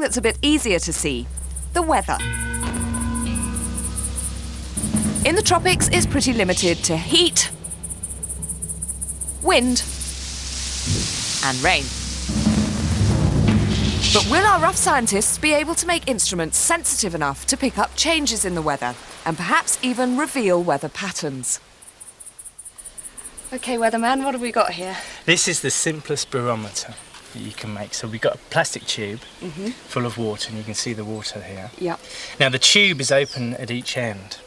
that's a bit easier to see, the weather. In the tropics, it's pretty limited to heat, wind, and rain. But will our rough scientists be able to make instruments sensitive enough to pick up changes in the weather and perhaps even reveal weather patterns? OK, weatherman, what have we got here? This is the simplest barometer that you can make. So we've got a plastic tube full of water, and you can see the water here. Yeah. Now the tube is open at each end,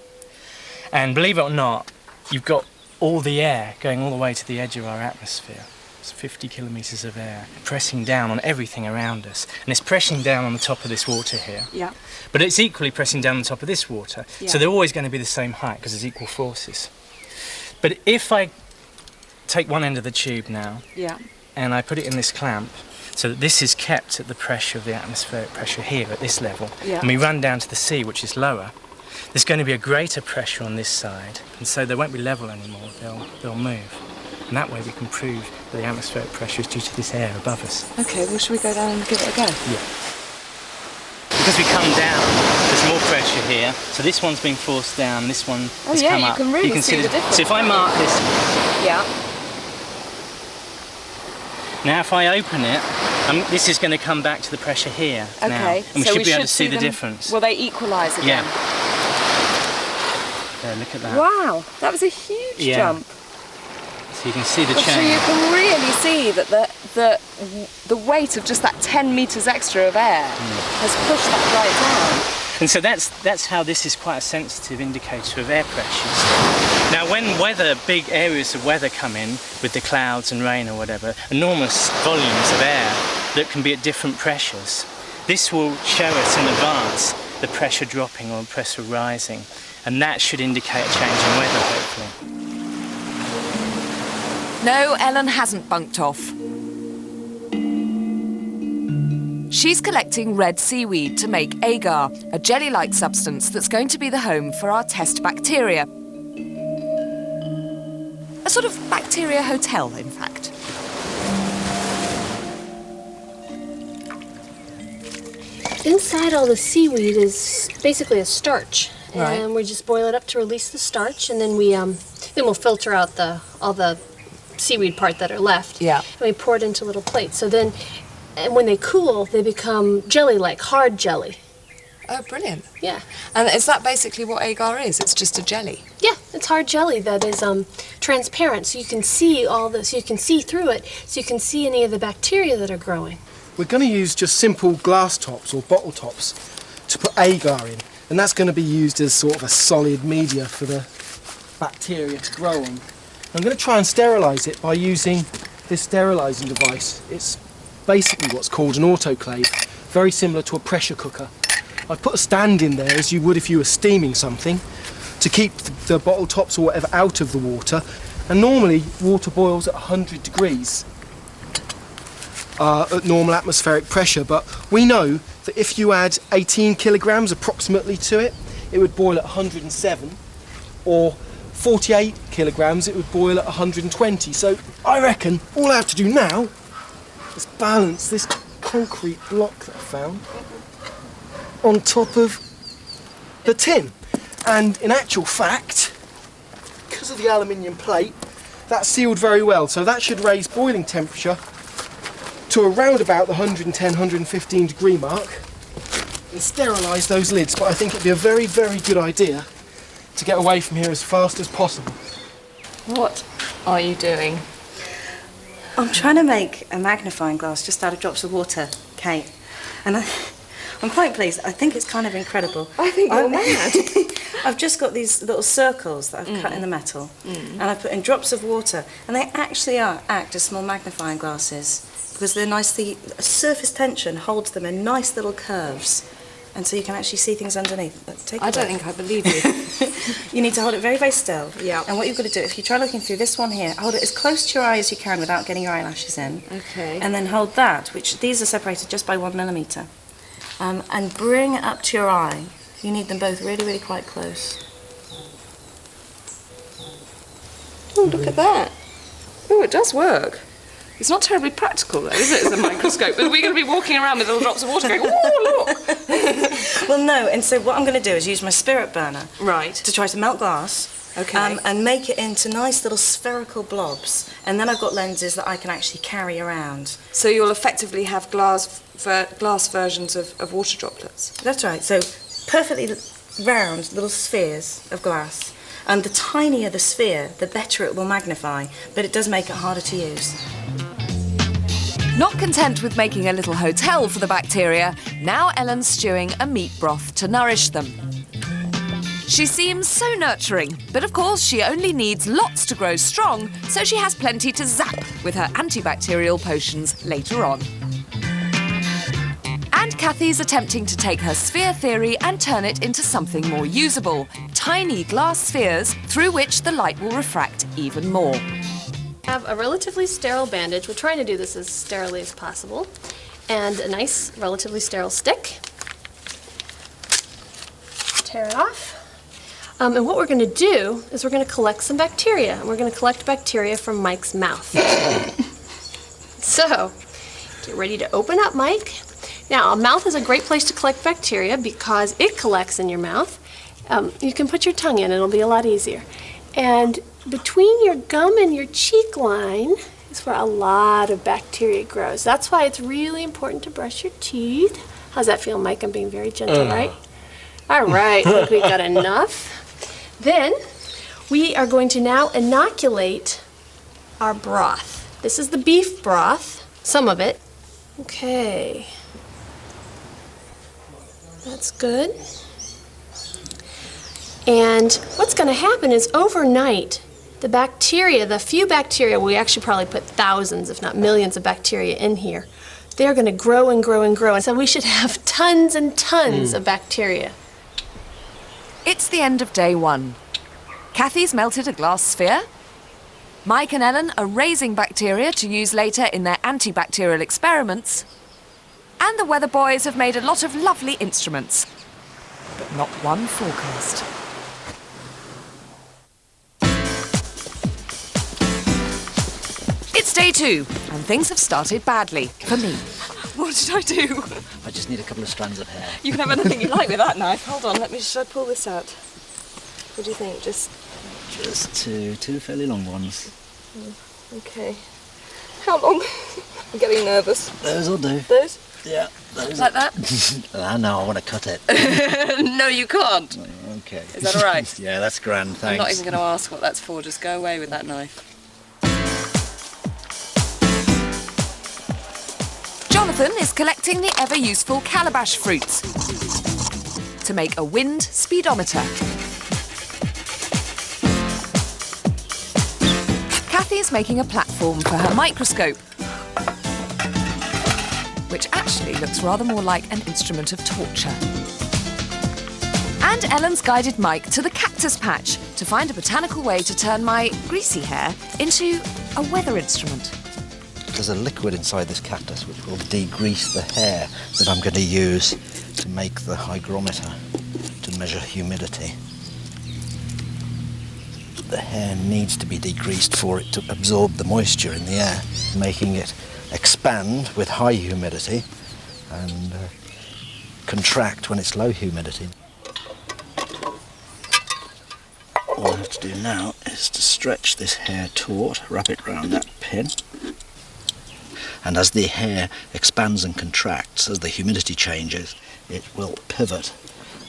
and believe it or not, you've got all the air going all the way to the edge of our atmosphere. It's 50 kilometres of air pressing down on everything around us, and it's pressing down on the top of this water here. Yeah. But it's equally pressing down on top of this water, so they're always going to be the same height because there's equal forces. But if I take one end of the tube now, and I put it in this clamp, so that this is kept at the pressure of the atmospheric pressure here at this level, and we run down to the sea, which is lower, there's going to be a greater pressure on this side, and so they won't be level anymore, they'll move. And that way we can prove that the atmospheric pressure is due to this air above us. OK, well, should we go down and give it a go? Yeah. Because we come down, there's more pressure here, so this one's being forced down, this one has come up. You can really see the difference. So if I mark this... Yeah. Now if I open it, this is going to come back to the pressure here now, and we should be able to see the difference. Will they equalise again? Yeah. There, look at that. Wow, that was a huge jump. So you can see the change. So you can really see that the weight of just that 10 metres extra of air has pushed that right down. And so that's how this is quite a sensitive indicator of air pressures. Now when big areas of weather come in with the clouds and rain or whatever, enormous volumes of air that can be at different pressures, this will show us in advance the pressure dropping or pressure rising, and that should indicate a change in weather, hopefully. No, Ellen hasn't bunked off. She's collecting red seaweed to make agar, a jelly-like substance that's going to be the home for our test bacteria. A sort of bacteria hotel, in fact. Inside all the seaweed is basically a starch, Right. and we just boil it up to release the starch, and then we'll filter out all the seaweed part that are left. Yeah. And we pour it into little plates. So then, and when they cool, they become jelly-like, hard jelly. Oh, brilliant. Yeah. And is that basically what agar is? It's just a jelly? Yeah, it's hard jelly that is transparent, so you can see all this, you can see through it, so you can see any of the bacteria that are growing. We're going to use just simple glass tops or bottle tops to put agar in, and that's going to be used as sort of a solid media for the bacteria to grow on. I'm going to try and sterilise it by using this sterilising device. It's basically what's called an autoclave, very similar to a pressure cooker. I've put a stand in there, as you would if you were steaming something, to keep the bottle tops or whatever out of the water. And normally water boils at 100 degrees at normal atmospheric pressure, but we know that if you add 18 kilograms approximately to it, it would boil at 107, or 48 kilograms, it would boil at 120. So I reckon all I have to do now is balance this concrete block that I found on top of the tin. And in actual fact, because of the aluminium plate, that's sealed very well. So that should raise boiling temperature to around about the 110, 115 degree mark and sterilise those lids. But I think it'd be a very, very good idea to get away from here as fast as possible. What are you doing? I'm trying to make a magnifying glass just out of drops of water, Kate. And I'm quite pleased. I think it's kind of incredible. I think you're mad. I've just got these little circles that I've cut in the metal, and I put in drops of water, and they actually act as small magnifying glasses because they're nicely, surface tension holds them in nice little curves. And so you can actually see things underneath. I don't think I believe you. You need to hold it very, very still. Yeah. And what you've got to do, if you try looking through this one here, hold it as close to your eye as you can without getting your eyelashes in. Okay. And then hold that, which these are separated just by 1 millimetre. And bring it up to your eye. You need them both really, really quite close. Oh, look at that. Oh, it does work. It's not terribly practical, though, is it, as a microscope? Are we going to be walking around with little drops of water going, oh, look? Well, no, and so what I'm going to do is use my spirit burner Right. to try to melt glass. Okay. And make it into nice little spherical blobs. And then I've got lenses that I can actually carry around. So you'll effectively have glass versions of water droplets? That's right. So perfectly round little spheres of glass. And the tinier the sphere, the better it will magnify. But it does make it harder to use. Not content with making a little hotel for the bacteria, now Ellen's stewing a meat broth to nourish them. She seems so nurturing, but of course she only needs lots to grow strong, so she has plenty to zap with her antibacterial potions later on. And Kathy's attempting to take her sphere theory and turn it into something more usable. Tiny glass spheres through which the light will refract even more. Have a relatively sterile bandage. We're trying to do this as sterilely as possible. And a nice, relatively sterile stick. Tear it off. And what we're going to do is we're going to collect some bacteria. And we're going to collect bacteria from Mike's mouth. So, get ready to open up, Mike. Now, a mouth is a great place to collect bacteria because it collects in your mouth. You can put your tongue in, it'll be a lot easier. And between your gum and your cheek line is where a lot of bacteria grows. That's why it's really important to brush your teeth. How's that feel, Mike? I'm being very gentle, right? All right, I think we've got enough. Then we are going to now inoculate our broth. This is the beef broth, some of it. Okay. That's good. And what's going to happen is overnight, the bacteria, the few bacteria, we actually probably put thousands, if not millions of bacteria in here, they're going to grow and grow and grow. And so we should have tons and tons of bacteria. It's the end of day one. Kathy's melted a glass sphere. Mike and Ellen are raising bacteria to use later in their antibacterial experiments. And the weather boys have made a lot of lovely instruments, but not one forecast. It's day two, and things have started badly for me. What did I do? I just need a couple of strands of hair. You can have anything you like with that knife. Hold on, should I pull this out? What do you think? Just two fairly long ones. Okay. How long? I'm getting nervous. Those will do. Those? Yeah, those. Like that? No, I want to cut it. No, you can't. Okay. Is that all right? Yeah, that's grand, thanks. I'm not even going to ask what that's for. Just go away with that knife. Jonathan is collecting the ever-useful calabash fruits to make a wind speedometer. Kathy is making a platform for her microscope, which actually looks rather more like an instrument of torture. And Ellen's guided Mike to the cactus patch to find a botanical way to turn my greasy hair into a weather instrument. There's a liquid inside this cactus which will degrease the hair that I'm going to use to make the hygrometer to measure humidity. The hair needs to be degreased for it to absorb the moisture in the air, making it expand with high humidity and contract when it's low humidity. All I have to do now is to stretch this hair taut, wrap it round that pin. And as the hair expands and contracts, as the humidity changes, it will pivot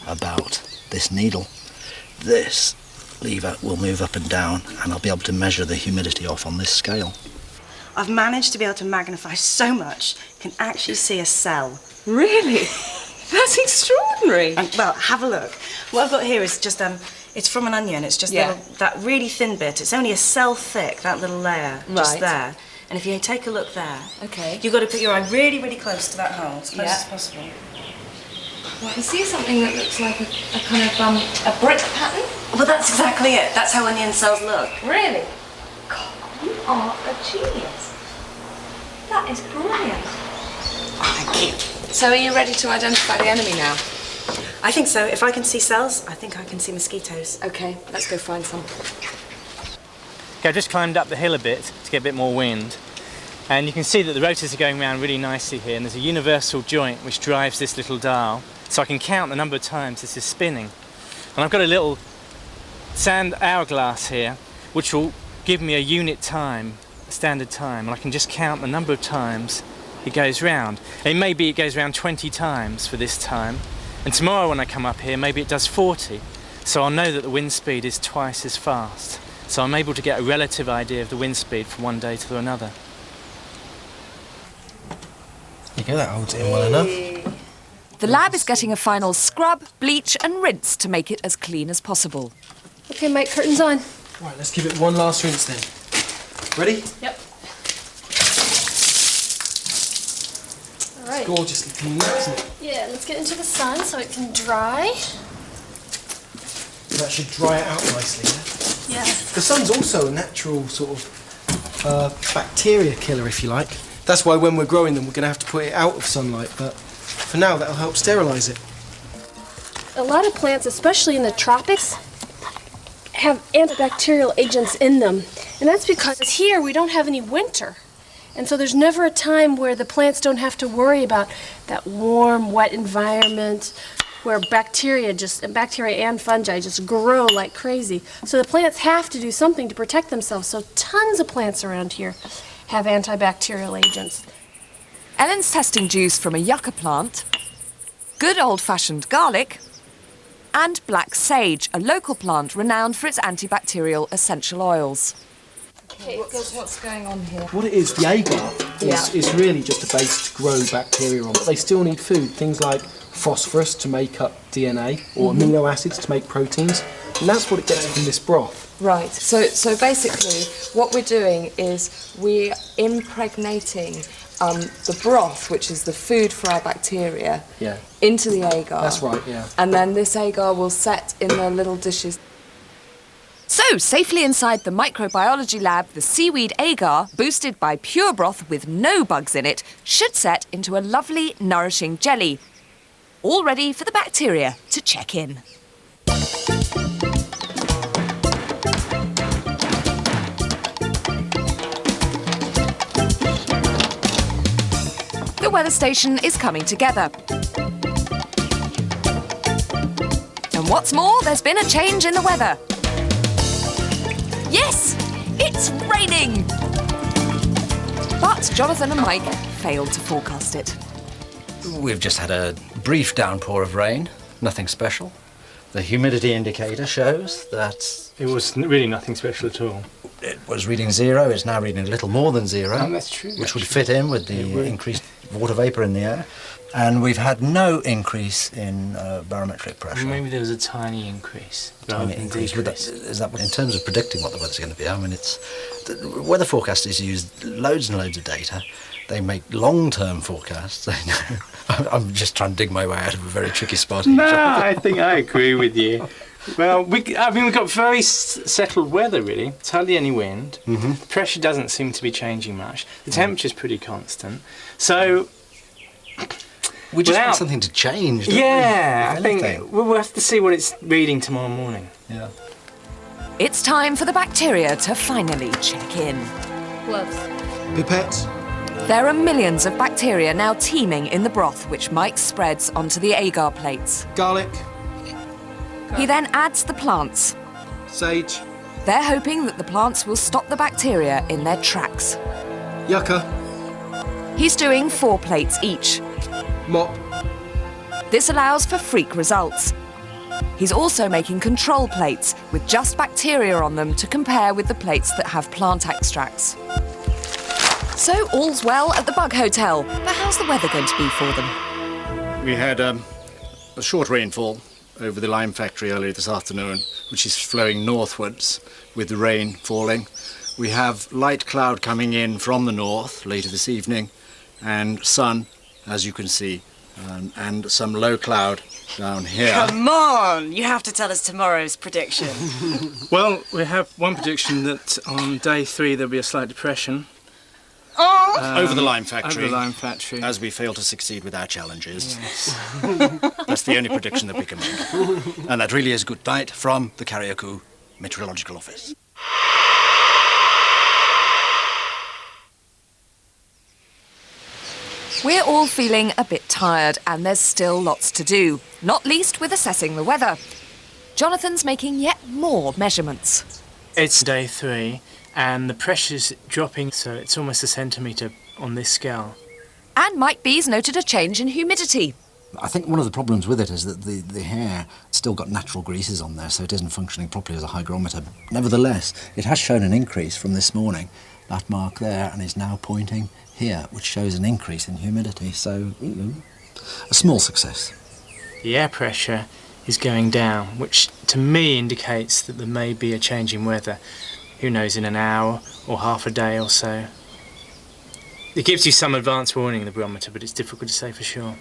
about this needle. This lever will move up and down, and I'll be able to measure the humidity off on this scale. I've managed to be able to magnify so much, you can actually see a cell. Really? That's extraordinary. And, well, have a look. What I've got here is just, it's from an onion. It's just that really thin bit. It's only a cell thick, that little layer, just there. And if you take a look there, you've got to put your eye really, really close to that hole, as close as possible. Well, I can see something that looks like a kind of a brick pattern. Well, that's exactly it. That's how onion cells look. Really? God, you are a genius. That is brilliant. Oh, thank you. So are you ready to identify the enemy now? I think so. If I can see cells, I think I can see mosquitoes. Okay, let's go find some. Okay, I just climbed up the hill a bit to get a bit more wind. And you can see that the rotors are going around really nicely here, and there's a universal joint which drives this little dial, so I can count the number of times this is spinning. And I've got a little sand hourglass here which will give me a unit time, a standard time, and I can just count the number of times it goes round. And maybe it goes round 20 times for this time, and tomorrow when I come up here maybe it does 40, so I'll know that the wind speed is twice as fast, so I'm able to get a relative idea of the wind speed from one day to another. There you go, that holds it in well enough. The lab is getting a final scrub, bleach and rinse to make it as clean as possible. Okay, Mike, curtains on. Right, let's give it one last rinse then. Ready? Yep. All right. Gorgeously clean, isn't it? Yeah, let's get into the sun so it can dry. That should dry it out nicely, Yeah. The sun's also a natural sort of bacteria killer, if you like. That's why when we're growing them, we're going to have to put it out of sunlight, but for now, that'll help sterilise it. A lot of plants, especially in the tropics, have antibacterial agents in them. And that's because here we don't have any winter. And so there's never a time where the plants don't have to worry about that warm, wet environment where bacteria and fungi just grow like crazy. So the plants have to do something to protect themselves. So tons of plants around here have antibacterial agents. Ellen's testing juice from a yucca plant, good old-fashioned garlic, and black sage, a local plant renowned for its antibacterial essential oils. Okay, What's going on here? What it is, the agar is really just a base to grow bacteria on, but they still need food. Things like phosphorus to make up DNA, or amino acids to make proteins, and that's what it gets from this broth. Right, so basically what we're doing is we're impregnating the broth, which is the food for our bacteria, into the agar. That's right, yeah. And then this agar will set in the little dishes. So, safely inside the microbiology lab, the seaweed agar, boosted by pure broth with no bugs in it, should set into a lovely, nourishing jelly, all ready for the bacteria to check in. The weather station is coming together. And what's more, there's been a change in the weather. Yes, it's raining! But Jonathan and Mike failed to forecast it. We've just had a brief downpour of rain, nothing special. The humidity indicator shows that It was really nothing special at all. it was reading 0, it's now reading a little more than 0. Oh, that's true, Which would actually. fit in with the increased water vapour in the air. And we've had no increase in barometric pressure. Maybe there was a tiny increase. Tiny increase. Is that in terms of predicting what the weather's going to be? I mean, the weather forecasters use loads and loads of data. They make long-term forecasts. I'm just trying to dig my way out of a very tricky spot. No, I think I agree with you. Well, we've got very settled weather, really. It's hardly any wind. The pressure doesn't seem to be changing much. The temperature's pretty constant. So We just want something to change. Don't we? I If think anything. we'll have to see what it's reading tomorrow morning. Yeah. It's time for the bacteria to finally check in. Gloves. Pipettes. There are millions of bacteria now teeming in the broth, which Mike spreads onto the agar plates. Garlic. He then adds the plants. Sage. They're hoping that the plants will stop the bacteria in their tracks. Yucca. He's doing 4 plates each. Mop. This allows for freak results. He's also making control plates with just bacteria on them to compare with the plates that have plant extracts. So all's well at the Bug Hotel, but how's the weather going to be for them? We had a short rainfall over the lime factory earlier this afternoon, which is flowing northwards with the rain falling. We have light cloud coming in from the north later this evening, and sun, as you can see, and some low cloud down here. Come on! You have to tell us tomorrow's prediction. Well, we have one prediction that on day 3 there'll be a slight depression. Over the lime factory. Over the lime factory. As we fail to succeed with our challenges. Yes. That's the only prediction that we can make. And that really is good night from the Carriacou Meteorological Office. We're all feeling a bit tired and there's still lots to do, not least with assessing the weather. Jonathan's making yet more measurements. It's day 3 and the pressure's dropping, so it's almost a centimetre on this scale. And Mike B's noted a change in humidity. I think one of the problems with it is that the hair still got natural greases on there, so it isn't functioning properly as a hygrometer. Nevertheless, it has shown an increase from this morning, that mark there, and is now pointing here, which shows an increase in humidity, so, you know, a small success. The air pressure is going down, which to me indicates that there may be a change in weather. Who knows, in an hour or half a day or so. It gives you some advance warning, the barometer, but it's difficult to say for sure.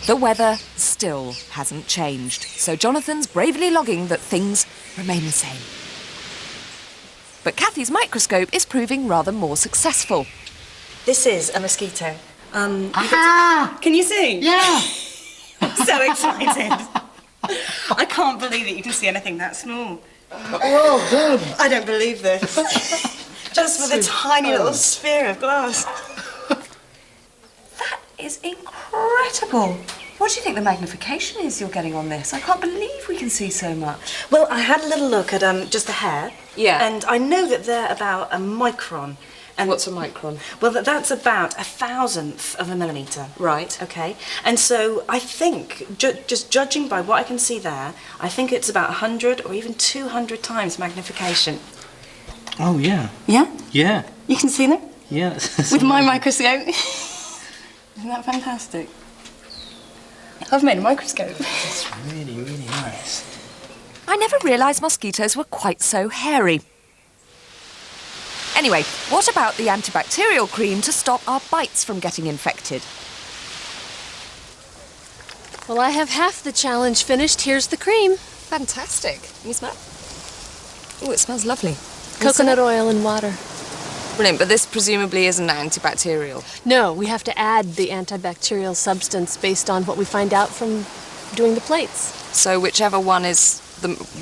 The weather still hasn't changed, so Jonathan's bravely logging that things remain the same. But Kathy's microscope is proving rather more successful. This is a mosquito. Can you see? Yeah! I'm so excited. I can't believe that you can see anything that small. Well done. I don't believe this. Just with a tiny little sphere of glass. That is incredible. What do you think the magnification is you're getting on this? I can't believe we can see so much. Well, I had a little look at just the hair. Yeah. And I know that they're about a micron. And What's a micron? Well, that's about 1,000th of a millimetre. Right. Okay. And so I think, just judging by what I can see there, I think it's about 100 or even 200 times magnification. Oh, yeah. Yeah? Yeah. You can see them? Yeah. With my microscope. Isn't that fantastic? I've made a microscope. It's really, really nice. I never realised mosquitoes were quite so hairy. Anyway, what about the antibacterial cream to stop our bites from getting infected? Well, I have half the challenge finished. Here's the cream. Fantastic. Can you smell? Oh, it smells lovely. Coconut oil and water. Brilliant, but this presumably isn't antibacterial. No, we have to add the antibacterial substance based on what we find out from doing the plates. So whichever one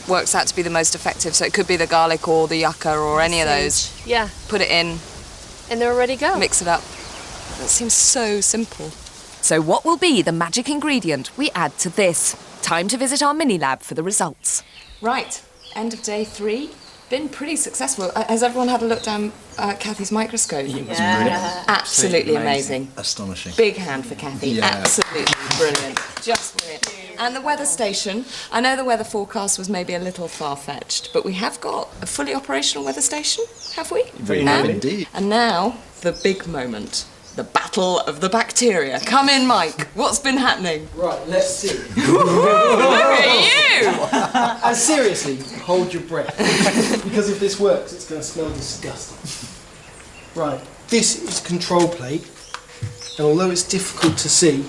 works out to be the most effective. So it could be the garlic or the yucca or any of those. Yeah. Put it in, And they're ready to go. mix it up. That seems so simple. So what will be the magic ingredient we add to this? Time to visit our mini lab for the results. Right, end of day 3. Been pretty successful. Has everyone had a look down Kathy's microscope? It was brilliant. Absolutely amazing. Astonishing. Big hand for Kathy. Yeah. Absolutely brilliant. Just brilliant. And the weather station. I know the weather forecast was maybe a little far-fetched, but we have got a fully operational weather station, have we? Very Now? good indeed. And now, the big moment. The battle of the bacteria. Come in, Mike. What's been happening? Right, let's see. Look at you! And seriously, hold your breath. Because if this works, it's going to smell disgusting. Right, this is control plate, and although it's difficult to see,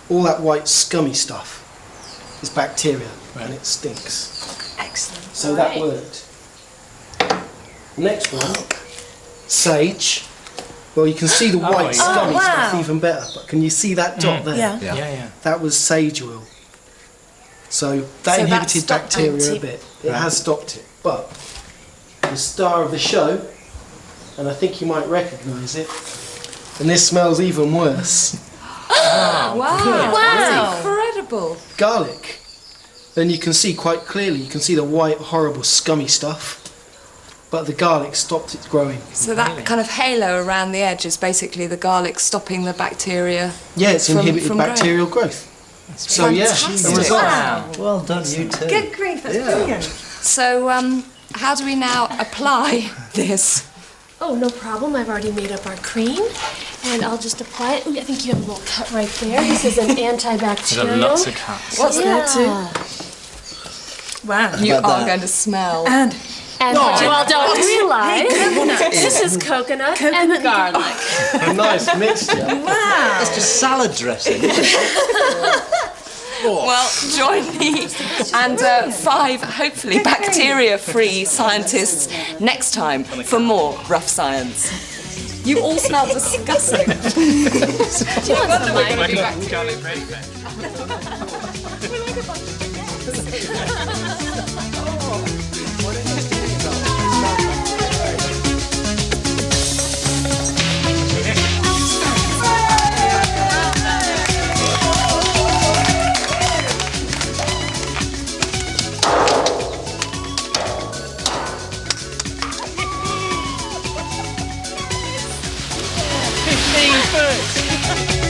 all that white scummy stuff is bacteria, and it stinks. Excellent. So that worked. Next one, sage. Well, you can see the white scummy stuff even better, but can you see that dot there? Yeah. Yeah. That was sage oil. So that inhibited bacteria a bit. It has stopped it. But the star of the show, and I think you might recognise it, and this smells even worse, Wow. That's incredible. garlic. Then you can see quite clearly, you can see the white, horrible, scummy stuff, but the garlic stopped it growing. So that kind of halo around the edge is basically the garlic stopping the bacteria. Yeah, it's From inhibited bacterial growth. So yeah, fantastic. the result. Wow. Well done, you too. Good grief, that's brilliant. So, how do we now apply this? Oh, no problem. I've already made up our cream, and I'll just apply it. Ooh, I think you have a little cut right there. This is an antibacterial. There's lots of cuts. What's Yeah. there too? Wow. You about are that? going to smell. And what you all don't realize, this is coconut and garlic. A nice mixture. It's just salad dressing. Well, join me and 5, hopefully, bacteria-free scientists next time for more Rough Science. You all smell disgusting. Do you want some, Mike? Garlic bread effect. Why don't you do that? 15 first.